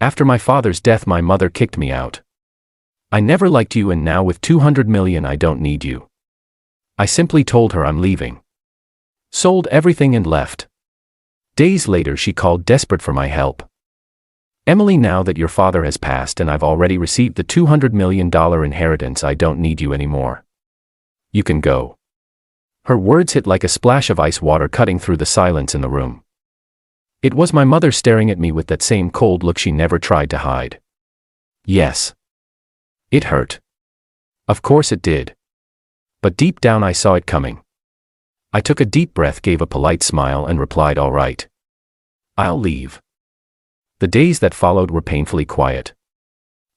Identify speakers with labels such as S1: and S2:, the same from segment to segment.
S1: After my father's death, my mother kicked me out. I never liked you, and now with 200 million I don't need you. I simply told her I'm leaving. Sold everything and left. Days later she called, desperate for my help. Emily, now that your father has passed and I've already received the $200 million inheritance, I don't need you anymore. You can go. Her words hit like a splash of ice water cutting through the silence in the room. It was my mother staring at me with that same cold look she never tried to hide. Yes. It hurt. Of course it did. But deep down I saw it coming. I took a deep breath, gave a polite smile, and replied, all right. I'll leave. The days that followed were painfully quiet.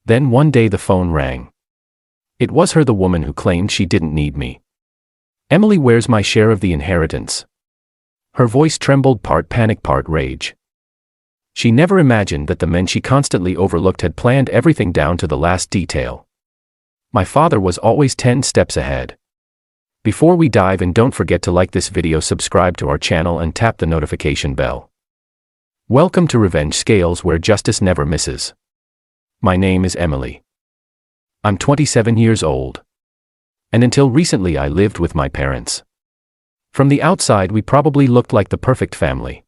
S1: Then one day the phone rang. It was her, the woman who claimed she didn't need me. Emily, where's my share of the inheritance? Her voice trembled, part panic, part rage. She never imagined that the men she constantly overlooked had planned everything down to the last detail. My father was always 10 steps ahead. Before we dive in, don't forget to like this video, subscribe to our channel, and tap the notification bell. Welcome to Revenge Scales, where justice never misses. My name is Emily. I'm 27 years old. And until recently I lived with my parents. From the outside we probably looked like the perfect family.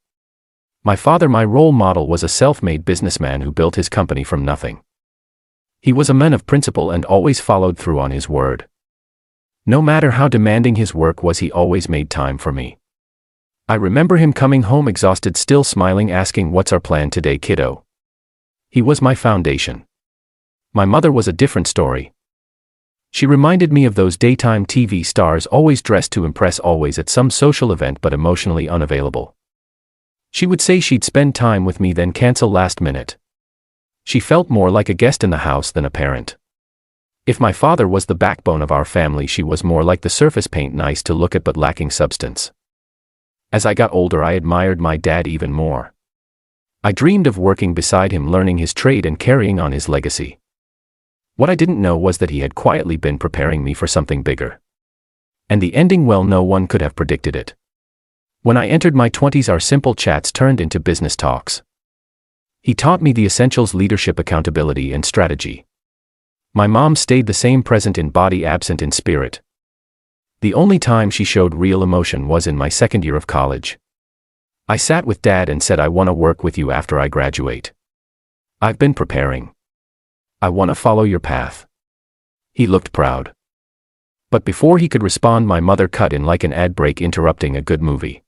S1: My father, my role model, was a self-made businessman who built his company from nothing. He was a man of principle and always followed through on his word. No matter how demanding his work was, he always made time for me. I remember him coming home exhausted, still smiling, asking, what's our plan today, kiddo? He was my foundation. My mother was a different story. She reminded me of those daytime TV stars, always dressed to impress, always at some social event but emotionally unavailable. She would say she'd spend time with me, then cancel last minute. She felt more like a guest in the house than a parent. If my father was the backbone of our family, she was more like the surface paint, nice to look at but lacking substance. As I got older, I admired my dad even more. I dreamed of working beside him, learning his trade and carrying on his legacy. What I didn't know was that he had quietly been preparing me for something bigger. And the ending, well, no one could have predicted it. When I entered my 20s, our simple chats turned into business talks. He taught me the essentials: leadership, accountability, and strategy. My mom stayed the same, present in body, absent in spirit. The only time she showed real emotion was in my second year of college. I sat with Dad and said, I want to work with you after I graduate. I've been preparing. I want to follow your path. He looked proud. But before he could respond, my mother cut in like an ad break, interrupting a good movie.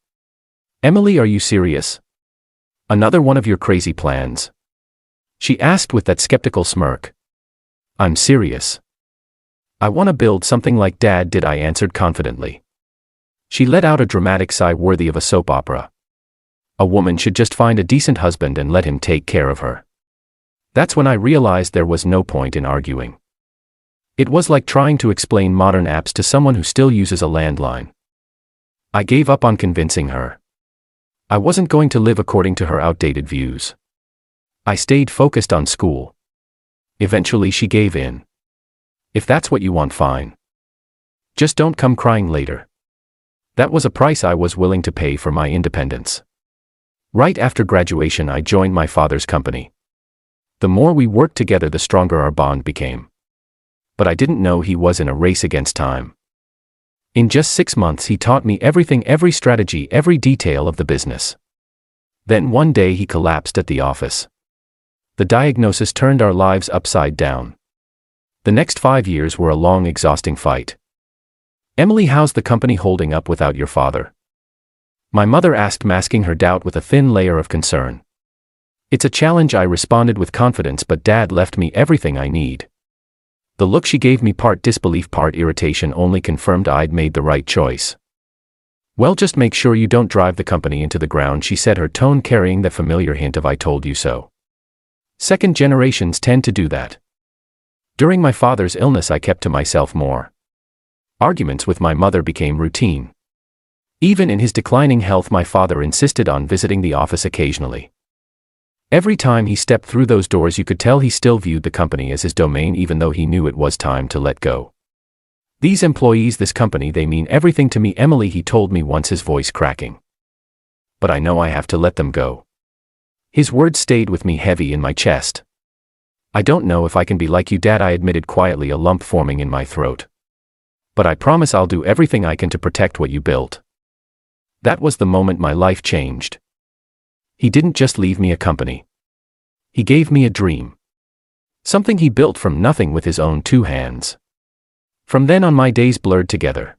S1: Emily, are you serious? Another one of your crazy plans? She asked with that skeptical smirk. I'm serious. I want to build something like Dad did, I answered confidently. She let out a dramatic sigh worthy of a soap opera. A woman should just find a decent husband and let him take care of her. That's when I realized there was no point in arguing. It was like trying to explain modern apps to someone who still uses a landline. I gave up on convincing her. I wasn't going to live according to her outdated views. I stayed focused on school. Eventually she gave in. If that's what you want, fine. Just don't come crying later. That was a price I was willing to pay for my independence. Right after graduation, I joined my father's company. The more we worked together, the stronger our bond became. But I didn't know he was in a race against time. In just 6 months, he taught me everything, every strategy, every detail of the business. Then one day he collapsed at the office. The diagnosis turned our lives upside down. The next 5 years were a long, exhausting fight. Emily, how's the company holding up without your father? My mother asked, masking her doubt with a thin layer of concern. It's a challenge, I responded with confidence, but Dad left me everything I need. The look she gave me, part disbelief, part irritation, only confirmed I'd made the right choice. Well, just make sure you don't drive the company into the ground, she said, her tone carrying the familiar hint of I told you so. Second generations tend to do that. During my father's illness, I kept to myself more. Arguments with my mother became routine. Even in his declining health, my father insisted on visiting the office occasionally. Every time he stepped through those doors, you could tell he still viewed the company as his domain, even though he knew it was time to let go. These employees, this company, they mean everything to me, Emily, he told me once, his voice cracking. But I know I have to let them go. His words stayed with me heavy in my chest. I don't know if I can be like you, Dad, I admitted quietly, a lump forming in my throat. But I promise I'll do everything I can to protect what you built. That was the moment my life changed. He didn't just leave me a company. He gave me a dream. Something he built from nothing with his own 2 hands. From then on, my days blurred together.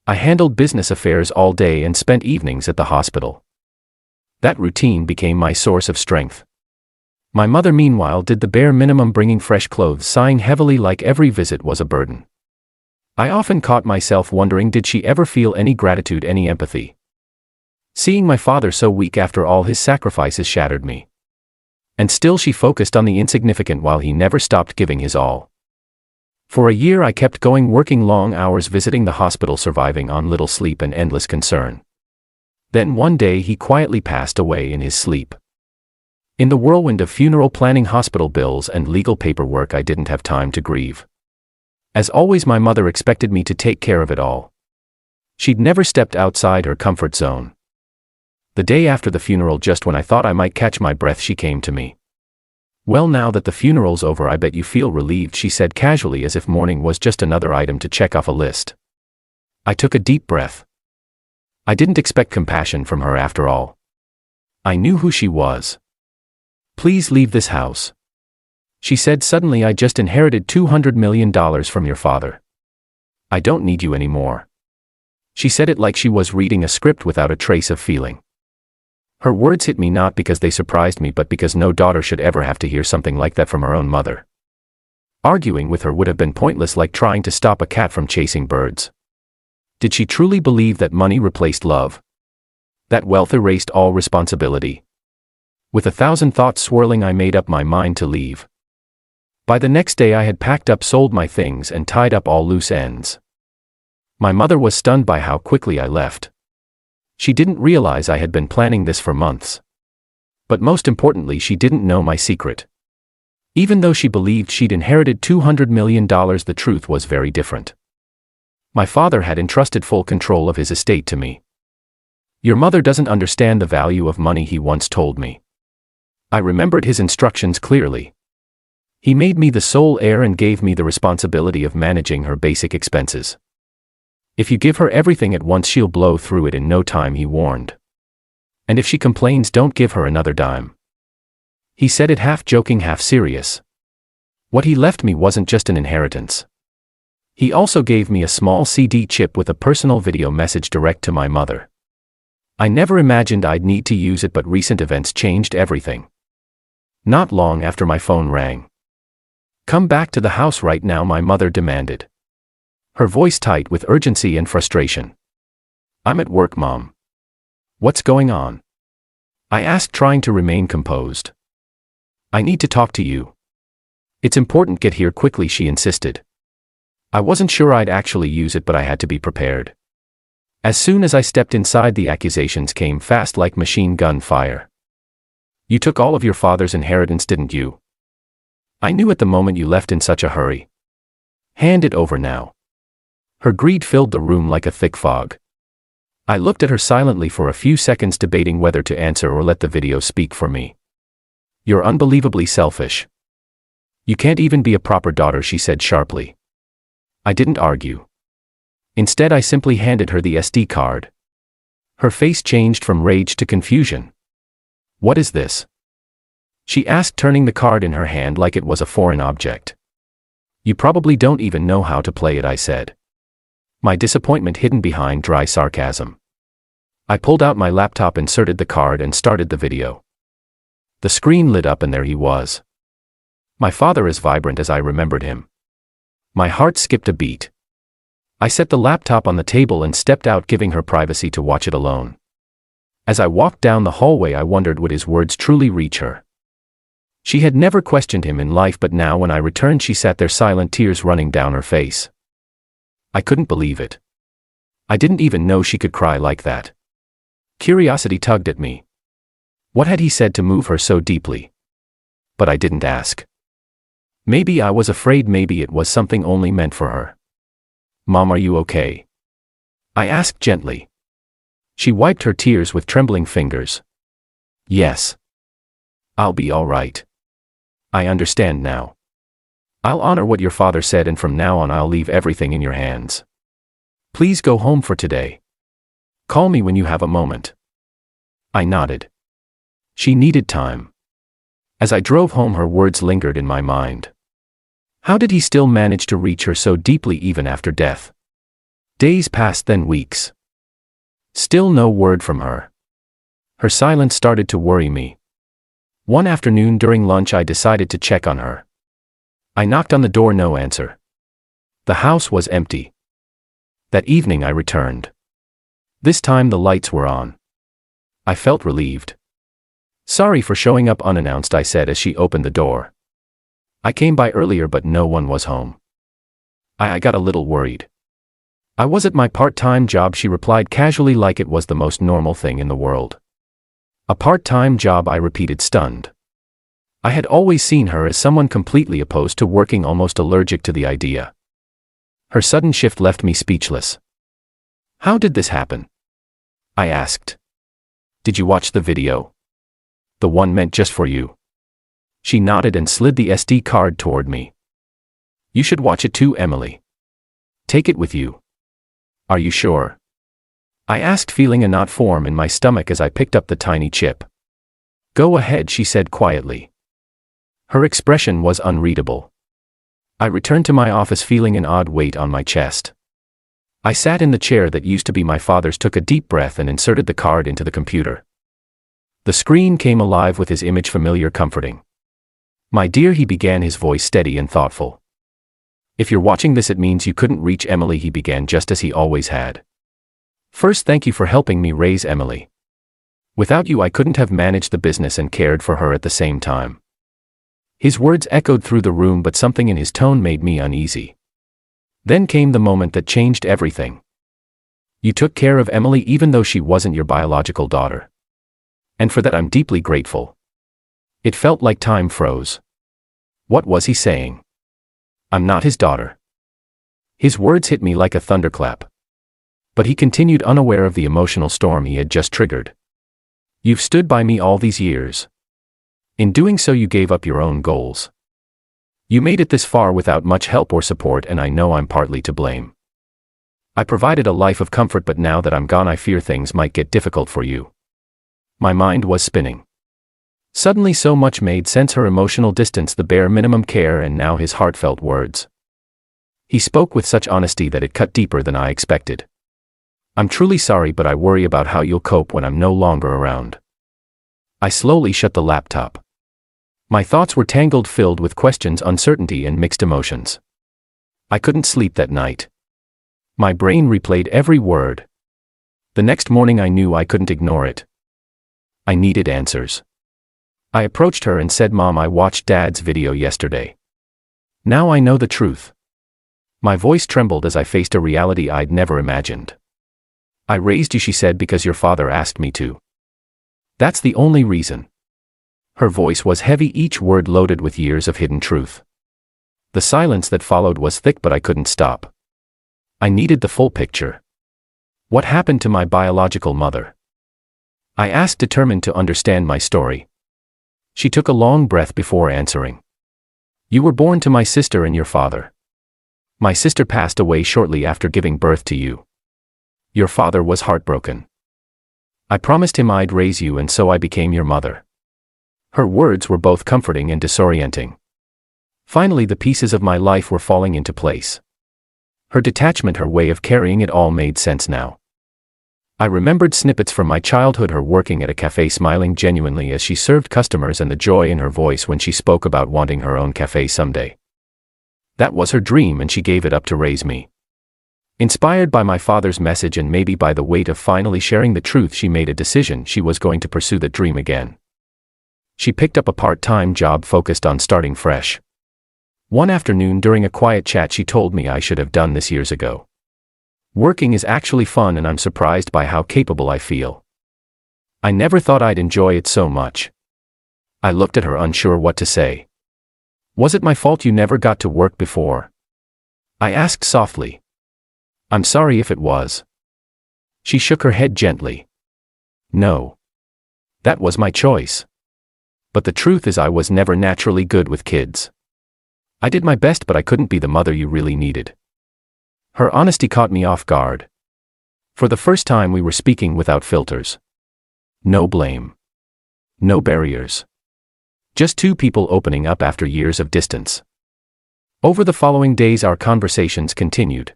S1: I handled business affairs all day and spent evenings at the hospital. That routine became my source of strength. My mother, meanwhile, did the bare minimum, bringing fresh clothes, sighing heavily like every visit was a burden. I often caught myself wondering, did she ever feel any gratitude, any empathy? Seeing my father so weak after all his sacrifices shattered me. And still she focused on the insignificant while he never stopped giving his all. For a year I kept going, working long hours, visiting the hospital, surviving on little sleep and endless concern. Then one day he quietly passed away in his sleep. In the whirlwind of funeral planning, hospital bills, and legal paperwork, I didn't have time to grieve. As always, my mother expected me to take care of it all. She'd never stepped outside her comfort zone. The day after the funeral, just when I thought I might catch my breath, she came to me. "Well, now that the funeral's over, I bet you feel relieved," she said casually, as if mourning was just another item to check off a list. I took a deep breath. I didn't expect compassion from her after all. I knew who she was. "Please leave this house," she said suddenly. "I just inherited $200 million from your father. I don't need you anymore." She said it like she was reading a script without a trace of feeling. Her words hit me not because they surprised me, but because no daughter should ever have to hear something like that from her own mother. Arguing with her would have been pointless, like trying to stop a cat from chasing birds. Did she truly believe that money replaced love? That wealth erased all responsibility? With 1,000 thoughts swirling, I made up my mind to leave. By the next day I had packed up, sold my things, and tied up all loose ends. My mother was stunned by how quickly I left. She didn't realize I had been planning this for months. But most importantly, she didn't know my secret. Even though she believed she'd inherited $200 million, the truth was very different. My father had entrusted full control of his estate to me. "Your mother doesn't understand the value of money," he once told me. I remembered his instructions clearly. He made me the sole heir and gave me the responsibility of managing her basic expenses. "If you give her everything at once, she'll blow through it in no time," he warned. "And if she complains, don't give her another dime." He said it half joking, half serious. What he left me wasn't just an inheritance. He also gave me a small CD chip with a personal video message direct to my mother. I never imagined I'd need to use it, but recent events changed everything. Not long after my phone rang. "Come back to the house right now," my mother demanded. Her voice tight with urgency and frustration. "I'm at work, Mom." "What's going on?" I asked, trying to remain composed. "I need to talk to you." "It's important, get here quickly," she insisted. I wasn't sure I'd actually use it, but I had to be prepared. As soon as I stepped inside, the accusations came fast like machine gun fire. "You took all of your father's inheritance, didn't you? I knew at the moment you left in such a hurry. Hand it over now." Her greed filled the room like a thick fog. I looked at her silently for a few seconds, debating whether to answer or let the video speak for me. "You're unbelievably selfish. You can't even be a proper daughter," she said sharply. I didn't argue. Instead, I simply handed her the SD card. Her face changed from rage to confusion. "What is this?" she asked, turning the card in her hand like it was a foreign object. "You probably don't even know how to play it," I said. My disappointment hidden behind dry sarcasm. I pulled out my laptop, inserted the card, and started the video. The screen lit up and there he was. My father, as vibrant as I remembered him. My heart skipped a beat. I set the laptop on the table and stepped out, giving her privacy to watch it alone. As I walked down the hallway, I wondered, would his words truly reach her? She had never questioned him in life, but now when I returned, she sat there silent, tears running down her face. I couldn't believe it. I didn't even know she could cry like that. Curiosity tugged at me. What had he said to move her so deeply? But I didn't ask. Maybe I was afraid, maybe it was something only meant for her. "Mom, are you okay?" I asked gently. She wiped her tears with trembling fingers. "Yes. I'll be all right. I understand now. I'll honor what your father said, and from now on I'll leave everything in your hands. Please go home for today. Call me when you have a moment. I nodded. She needed time. As I drove home, her words lingered in my mind. How did he still manage to reach her so deeply even after death? Days passed, then weeks. Still no word from her. Her silence started to worry me. One afternoon during lunch I decided to check on her. I knocked on the door, no answer. The house was empty. That evening I returned. This time the lights were on. I felt relieved. Sorry for showing up unannounced, I said as she opened the door. I came by earlier but no one was home. I got a little worried. I was at my part-time job, she replied casually, like it was the most normal thing in the world. A part-time job, I repeated, stunned. I had always seen her as someone completely opposed to working, almost allergic to the idea. Her sudden shift left me speechless. How did this happen? I asked. Did you watch the video? The one meant just for you. She nodded and slid the SD card toward me. You should watch it too, Emily. Take it with you. Are you sure? I asked, feeling a knot form in my stomach as I picked up the tiny chip. Go ahead, she said quietly. Her expression was unreadable. I returned to my office feeling an odd weight on my chest. I sat in the chair that used to be my father's, took a deep breath and inserted the card into the computer. The screen came alive with his image, familiar, comforting. My dear, he began, his voice steady and thoughtful. If you're watching this, it means you couldn't reach Emily, he began just as he always had. First, thank you for helping me raise Emily. Without you, I couldn't have managed the business and cared for her at the same time. His words echoed through the room, but something in his tone made me uneasy. Then came the moment that changed everything. You took care of Emily even though she wasn't your biological daughter. And for that I'm deeply grateful. It felt like time froze. What was he saying? I'm not his daughter. His words hit me like a thunderclap. But he continued, unaware of the emotional storm he had just triggered. You've stood by me all these years. In doing so, you gave up your own goals. You made it this far without much help or support, and I know I'm partly to blame. I provided a life of comfort, but now that I'm gone, I fear things might get difficult for you. My mind was spinning. Suddenly so much made sense: her emotional distance, the bare minimum care, and now his heartfelt words. He spoke with such honesty that it cut deeper than I expected. I'm truly sorry, but I worry about how you'll cope when I'm no longer around. I slowly shut the laptop. My thoughts were tangled, filled with questions, uncertainty, and mixed emotions. I couldn't sleep that night. My brain replayed every word. The next morning I knew I couldn't ignore it. I needed answers. I approached her and said, Mom, I watched Dad's video yesterday. Now I know the truth. My voice trembled as I faced a reality I'd never imagined. I raised you, she said, because your father asked me to. That's the only reason. Her voice was heavy, each word loaded with years of hidden truth. The silence that followed was thick, but I couldn't stop. I needed the full picture. What happened to my biological mother? I asked, determined to understand my story. She took a long breath before answering. You were born to my sister and your father. My sister passed away shortly after giving birth to you. Your father was heartbroken. I promised him I'd raise you, and so I became your mother. Her words were both comforting and disorienting. Finally, the pieces of my life were falling into place. Her detachment, her way of carrying it all made sense now. I remembered snippets from my childhood, her working at a cafe, smiling genuinely as she served customers, and the joy in her voice when she spoke about wanting her own cafe someday. That was her dream, and she gave it up to raise me. Inspired by my father's message and maybe by the weight of finally sharing the truth, she made a decision: she was going to pursue the dream again. She picked up a part-time job focused on starting fresh. One afternoon during a quiet chat, she told me I should have done this years ago. Working is actually fun, and I'm surprised by how capable I feel. I never thought I'd enjoy it so much. I looked at her, unsure what to say. Was it my fault you never got to work before? I asked softly. I'm sorry if it was. She shook her head gently. No. That was my choice. But the truth is I was never naturally good with kids. I did my best, but I couldn't be the mother you really needed. Her honesty caught me off guard. For the first time we were speaking without filters. No blame. No barriers. Just two people opening up after years of distance. Over the following days our conversations continued.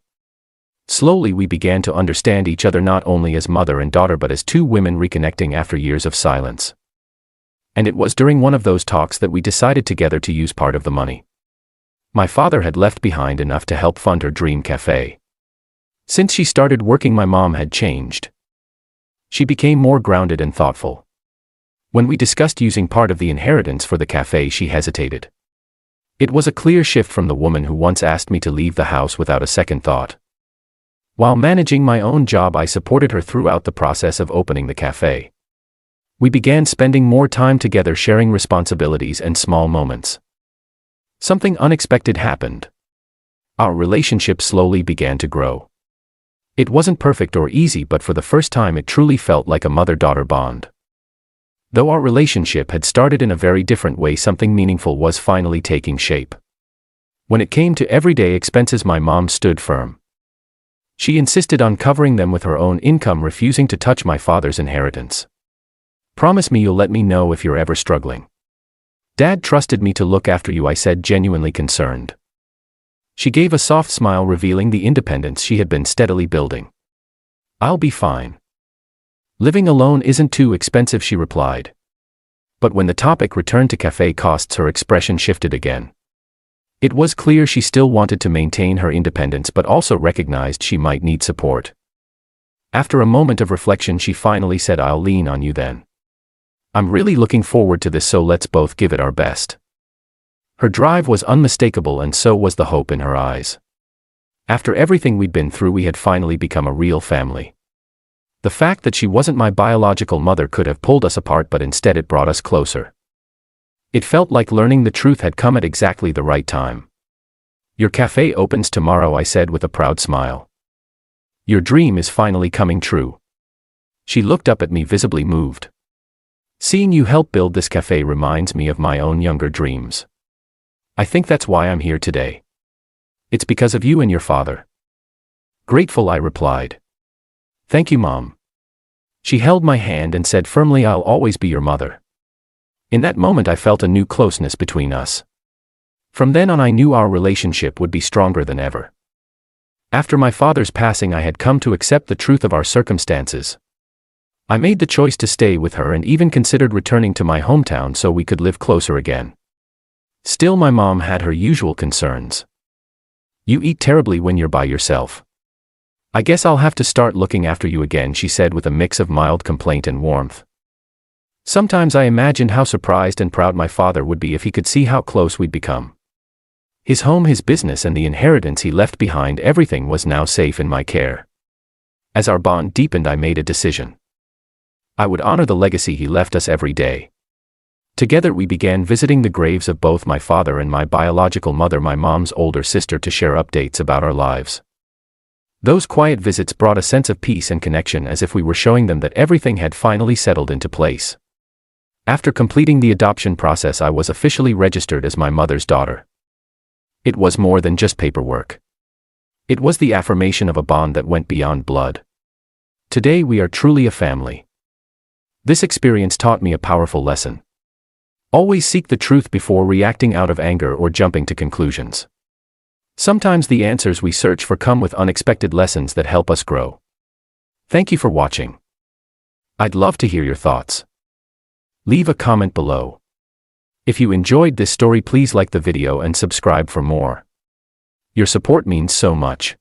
S1: Slowly we began to understand each other not only as mother and daughter but as two women reconnecting after years of silence. And it was during one of those talks that we decided together to use part of the money my father had left behind enough to help fund her dream cafe. Since she started working, my mom had changed. She became more grounded and thoughtful. When we discussed using part of the inheritance for the cafe, she hesitated. It was a clear shift from the woman who once asked me to leave the house without a second thought. While managing my own job, I supported her throughout the process of opening the cafe. We began spending more time together, sharing responsibilities and small moments. Something unexpected happened. Our relationship slowly began to grow. It wasn't perfect or easy, but for the first time it truly felt like a mother-daughter bond. Though our relationship had started in a very different way, something meaningful was finally taking shape. When it came to everyday expenses, my mom stood firm. She insisted on covering them with her own income, refusing to touch my father's inheritance. "Promise me you'll let me know if you're ever struggling." "Dad trusted me to look after you," I said, genuinely concerned. She gave a soft smile, revealing the independence she had been steadily building. "I'll be fine. Living alone isn't too expensive," she replied. But when the topic returned to cafe costs, her expression shifted again. It was clear she still wanted to maintain her independence but also recognized she might need support. After a moment of reflection, she finally said, "I'll lean on you then. I'm really looking forward to this, so let's both give it our best." Her drive was unmistakable, and so was the hope in her eyes. After everything we'd been through, we had finally become a real family. The fact that she wasn't my biological mother could have pulled us apart, but instead it brought us closer. It felt like learning the truth had come at exactly the right time. "Your cafe opens tomorrow," I said with a proud smile. "Your dream is finally coming true." She looked up at me, visibly moved. "Seeing you help build this cafe reminds me of my own younger dreams. I think that's why I'm here today. It's because of you and your father." "Grateful," I replied. "Thank you, Mom." She held my hand and said firmly, "I'll always be your mother." In that moment I felt a new closeness between us. From then on I knew our relationship would be stronger than ever. After my father's passing, I had come to accept the truth of our circumstances. I made the choice to stay with her and even considered returning to my hometown so we could live closer again. Still, my mom had her usual concerns. "You eat terribly when you're by yourself. I guess I'll have to start looking after you again," she said with a mix of mild complaint and warmth. Sometimes I imagined how surprised and proud my father would be if he could see how close we'd become. His home, his business, and the inheritance he left behind, everything was now safe in my care. As our bond deepened, I made a decision. I would honor the legacy he left us every day. Together we began visiting the graves of both my father and my biological mother, my mom's older sister, to share updates about our lives. Those quiet visits brought a sense of peace and connection, as if we were showing them that everything had finally settled into place. After completing the adoption process, I was officially registered as my mother's daughter. It was more than just paperwork. It was the affirmation of a bond that went beyond blood. Today we are truly a family. This experience taught me a powerful lesson. Always seek the truth before reacting out of anger or jumping to conclusions. Sometimes the answers we search for come with unexpected lessons that help us grow. Thank you for watching. I'd love to hear your thoughts. Leave a comment below. If you enjoyed this story, please like the video and subscribe for more. Your support means so much.